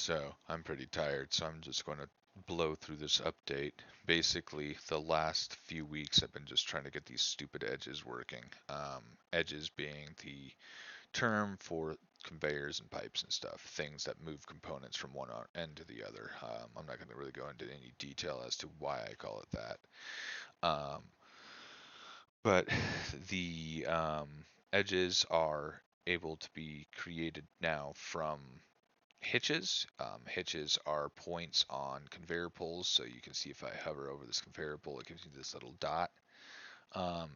So I'm pretty tired, so I'm just going to blow through this update. Basically, the last few weeks I've been just trying to get these stupid edges working. Edges being the term for conveyors and pipes and stuff, things that move components from one end to the other. I'm not going to really go into any detail as to why I call it that. Um, but the edges are able to be created now from hitches. Hitches are points on conveyor pulls, so you can see if I hover over this conveyor pull, it gives you this little dot. Um,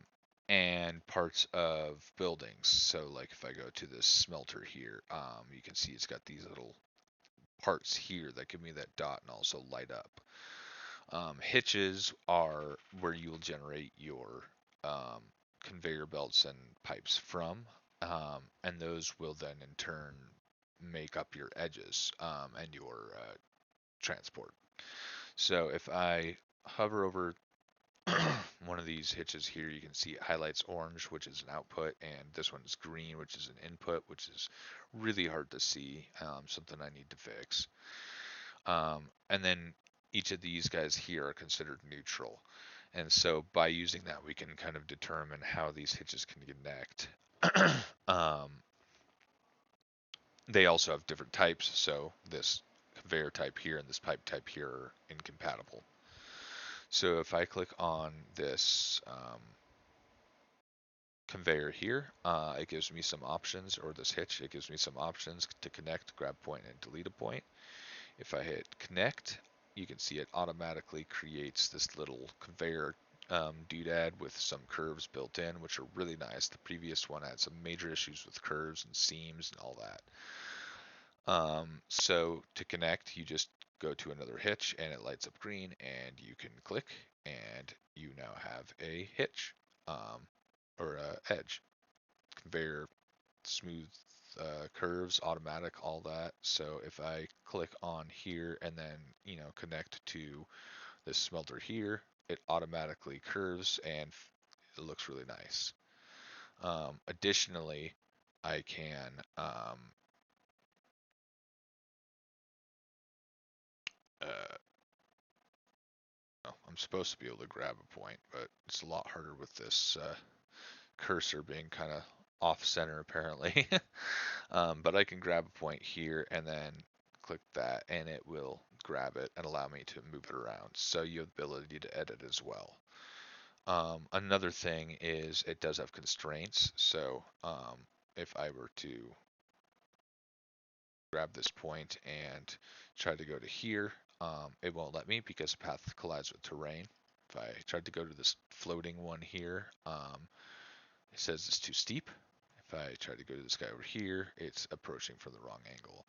and parts of buildings. So, like if I go to this smelter here, you can see it's got these little parts here that give me that dot and also light up. Hitches are where you will generate your um, conveyor belts and pipes from, and those will then in turn make up your edges and your transport. So if I hover over one of these hitches here, you can see it highlights orange, which is an output, and this one's green, which is an input, which is really hard to see, something I need to fix. And then each of these guys here are considered neutral. And so by using that, we can kind of determine how these hitches can connect. um, they also have different types, so this conveyor type here and this pipe type here are incompatible. So if I click on this conveyor here, it gives me some options, or this hitch, it gives me some options to connect, grab point, and delete a point. If I hit connect, you can see it automatically creates this little conveyor doodad with some curves built in, which are really nice. The previous one had some major issues with curves and seams and all that. So to connect, you just go to another hitch and it lights up green, and you can click and you now have a hitch or a edge. Conveyor, smooth curves, automatic, all that. So if I click on here and then, connect to this smelter here, it automatically curves and it looks really nice. Additionally, I can uh, I'm supposed to be able to grab a point, but it's a lot harder with this cursor being kind of off center apparently. But I can grab a point here and then click that and it will grab it and allow me to move it around. So you have the ability to edit as well. Another thing is it does have constraints. So if I were to grab this point and try to go to here, it won't let me because the path collides with terrain. If I tried to go to this floating one here, it says it's too steep. If I try to go to this guy over here, it's approaching from the wrong angle.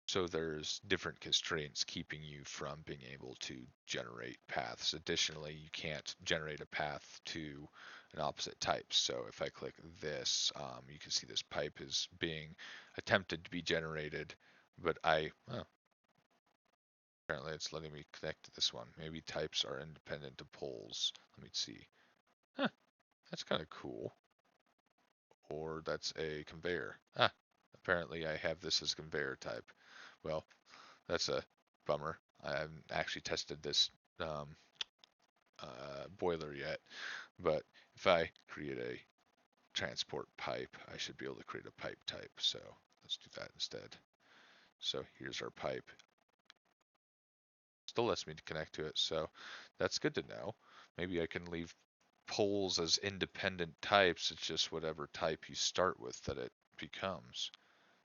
So there's different constraints keeping you from being able to generate paths. Additionally, you can't generate a path to an opposite type. So if I click this, you can see this pipe is being attempted to be generated, but apparently it's letting me connect to this one. Maybe types are independent of poles. Let me see. Huh, that's kind of cool. Or that's a conveyor. Apparently I have this as conveyor type. Well, that's a bummer. I haven't actually tested this um, boiler yet, but if I create a transport pipe, I should be able to create a pipe type. So let's do that instead. So here's our pipe. Still lets me connect to it, so that's good to know. Maybe I can leave poles as independent types. It's just whatever type you start with that it becomes.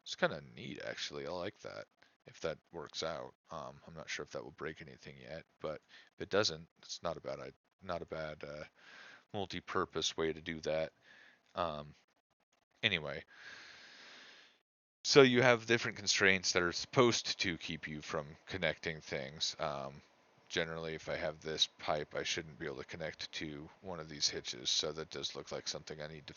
It's kind of neat, actually. I like that. If that works out, I'm not sure if that will break anything yet, but if it doesn't, it's not a bad multi-purpose way to do that. Um, anyway, so you have different constraints that are supposed to keep you from connecting things. Generally, if I have this pipe, I shouldn't be able to connect to one of these hitches. So that does look like something I need to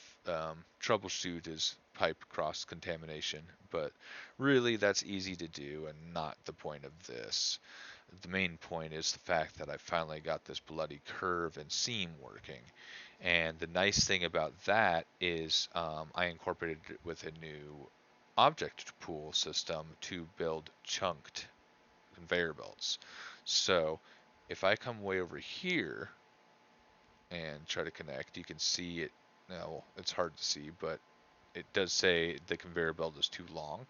troubleshoot is pipe cross contamination. But really, that's easy to do and not the point of this. The main point is the fact that I finally got this bloody curve and seam working. And the nice thing about that is I incorporated it with a new object pool system to build chunked conveyor belts. So if I come way over here and try to connect, you can see it. Now it's hard to see, but it does say the conveyor belt is too long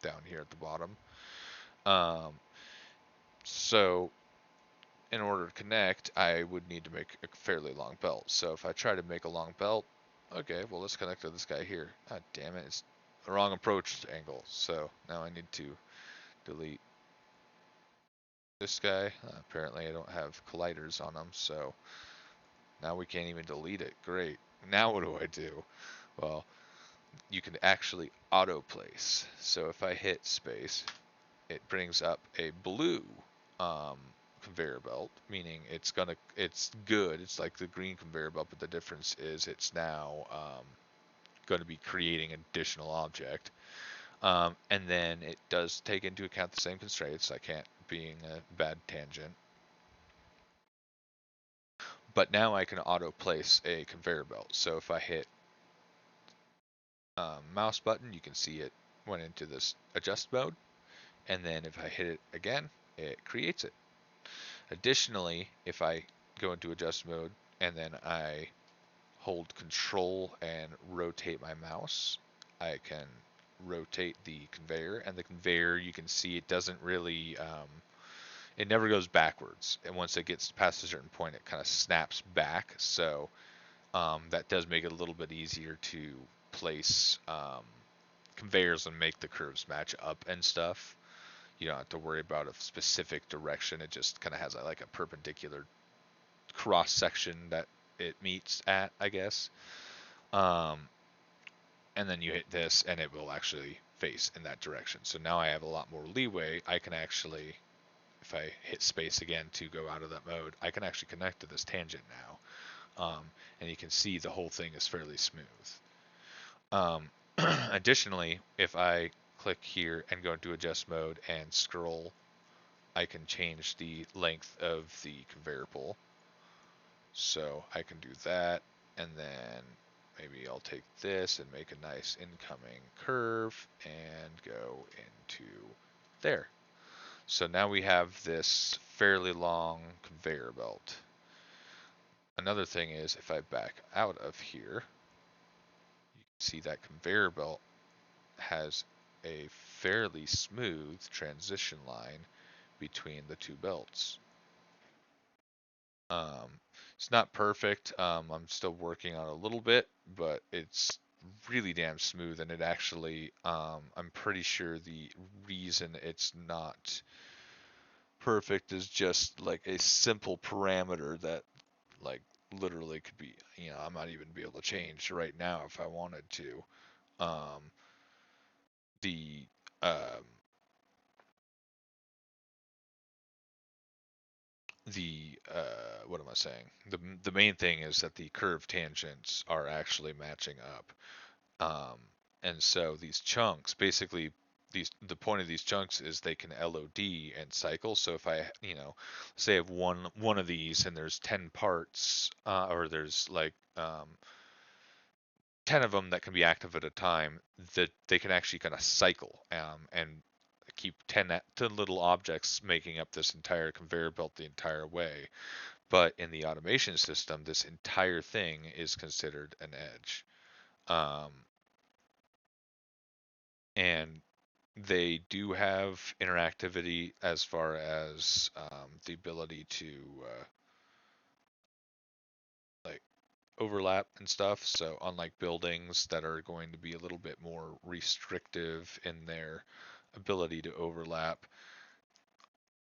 down here at the bottom. Um, so in order to connect, I would need to make a fairly long belt. So if I try to make a long belt, okay, well, let's connect to this guy here. God damn it, it's the wrong approach angle. So now I need to delete this guy. Apparently I don't have colliders on them, so now we can't even delete it. Great. Now what do I do? Well, you can actually auto place. So if I hit space, it brings up a blue um, conveyor belt, meaning it's good. It's like the green conveyor belt, but the difference is it's now going to be creating additional object. And then it does take into account the same constraints. I can't being a bad tangent. But now I can auto place a conveyor belt. So if I hit mouse button, you can see it went into this adjust mode. And then if I hit it again, it creates it. Additionally, if I go into adjust mode and then I hold control and rotate my mouse, I can rotate the conveyor, and the conveyor, you can see it doesn't really it never goes backwards, and once it gets past a certain point it kind of snaps back. So that does make it a little bit easier to place conveyors and make the curves match up and stuff. You don't have to worry about a specific direction. It just kind of has like a perpendicular cross section that it meets at, I guess. Um, and then you hit this and it will actually face in that direction. So now I have a lot more leeway. I can actually, if I hit space again to go out of that mode, I can actually connect to this tangent now. And you can see the whole thing is fairly smooth. Um, additionally, if I click here and go into adjust mode and scroll, I can change the length of the conveyor pull. So I can do that, and then maybe I'll take this and make a nice incoming curve and go into there. So now we have this fairly long conveyor belt. Another thing is if I back out of here, you can see that conveyor belt has a fairly smooth transition line between the two belts. Um, it's not perfect. I'm still working on it a little bit, but it's really damn smooth. And it actually, I'm pretty sure the reason it's not perfect is just like a simple parameter that, like, literally could be, I might even be able to change right now if I wanted to. Um, the um, what am I saying? The main thing is that the curved tangents are actually matching up. Um, and so these chunks, basically, the point of these chunks is they can LOD and cycle. So if I, say I have one of these and there's 10 parts, or there's like 10 of them that can be active at a time, that they can actually kind of cycle and keep 10 little objects making up this entire conveyor belt the entire way. But in the automation system, this entire thing is considered an edge. Um, and they do have interactivity as far as the ability to like overlap and stuff. So unlike buildings that are going to be a little bit more restrictive in their ability to overlap,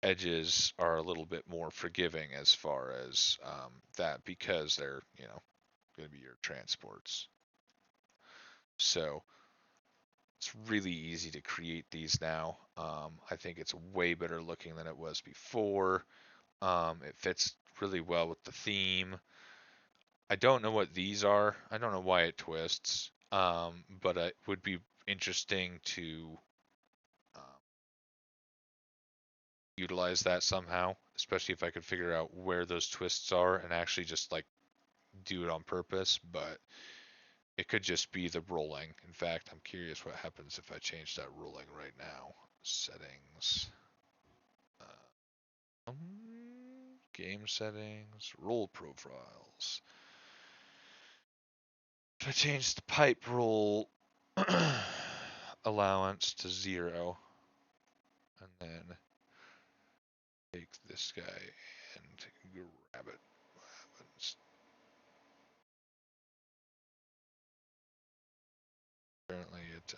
edges are a little bit more forgiving as far as that, because they're going to be your transports. So it's really easy to create these now. I think it's way better looking than it was before. It fits really well with the theme. I don't know what these are. I don't know why it twists. But it would be interesting to um, utilize that somehow, especially if I could figure out where those twists are and actually just like do it on purpose. But it could just be the rolling. In fact, I'm curious what happens if I change that rolling right now. Settings. Game settings, roll profiles. If I change the pipe roll allowance to 0, and then take this guy and grab it. Apparently it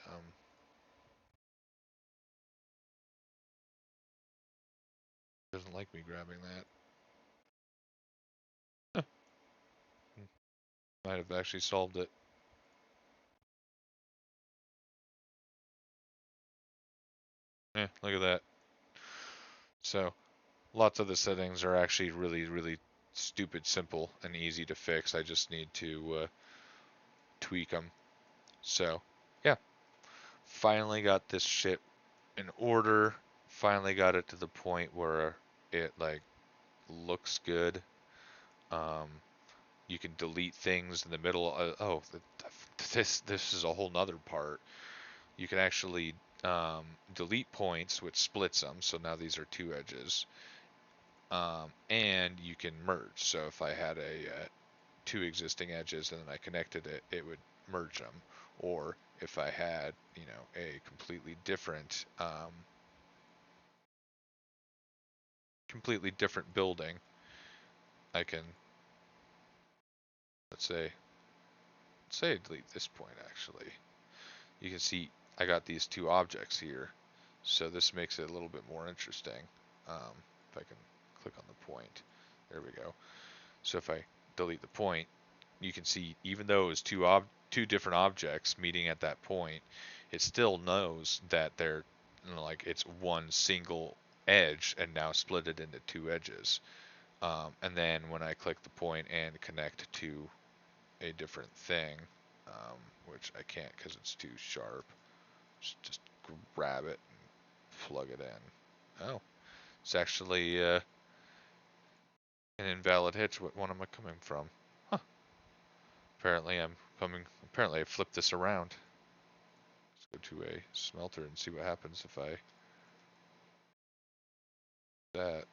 doesn't like me grabbing that. Might have actually solved it. Look at that. So lots of the settings are actually really, really stupid simple and easy to fix. I just need to tweak them. So yeah, finally got this shit in order. Finally got it to the point where it like looks good. Um, you can delete things in the middle. This is a whole nother part. You can actually delete points, which splits them. So now these are two edges. And you can merge. So if I had two existing edges and then I connected it, it would merge them. Or if I had, a completely different building, I can, let's say I delete this point actually. You can see I got these two objects here. So this makes it a little bit more interesting. If I can click on the point, there we go. So if I delete the point, you can see even though it was two different objects meeting at that point, it still knows that they're like it's one single edge and now split it into two edges. And then when I click the point and connect to a different thing, which I can't because it's too sharp, just grab it and plug it in. Oh, it's actually an invalid hitch. What one am I coming from? Huh. Apparently I'm coming. Apparently I flipped this around. Let's go to a smelter and see what happens if I do that.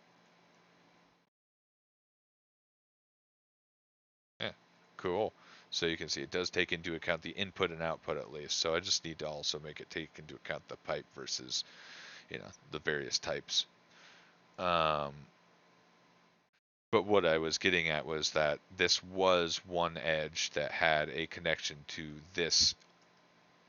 Yeah, cool. So you can see it does take into account the input and output at least. So I just need to also make it take into account the pipe versus, the various types. Um, but what I was getting at was that this was one edge that had a connection to this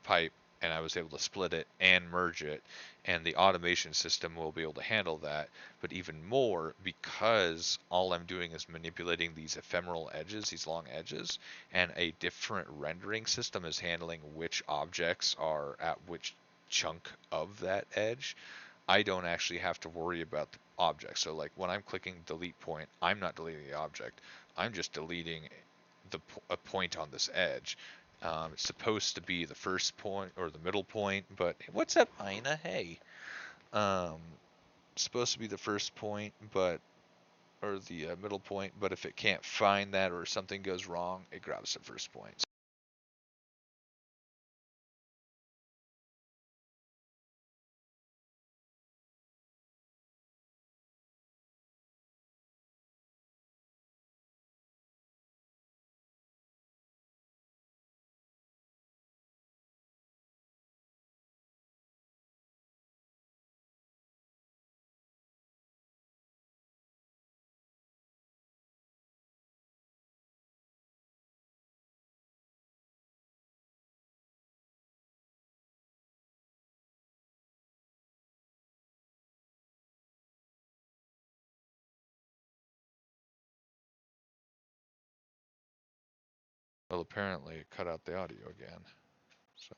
pipe, and I was able to split it and merge it, and the automation system will be able to handle that. But even more, because all I'm doing is manipulating these ephemeral edges, these long edges, and a different rendering system is handling which objects are at which chunk of that edge, I don't actually have to worry about the object. So like when I'm clicking delete point, I'm not deleting the object. I'm just deleting a point on this edge. It's supposed to be the first point or the middle point, but what's up, Ina? Hey, um, it's supposed to be the first point, but or the middle point. But if it can't find that or something goes wrong, it grabs the first point. Well, apparently it cut out the audio again. So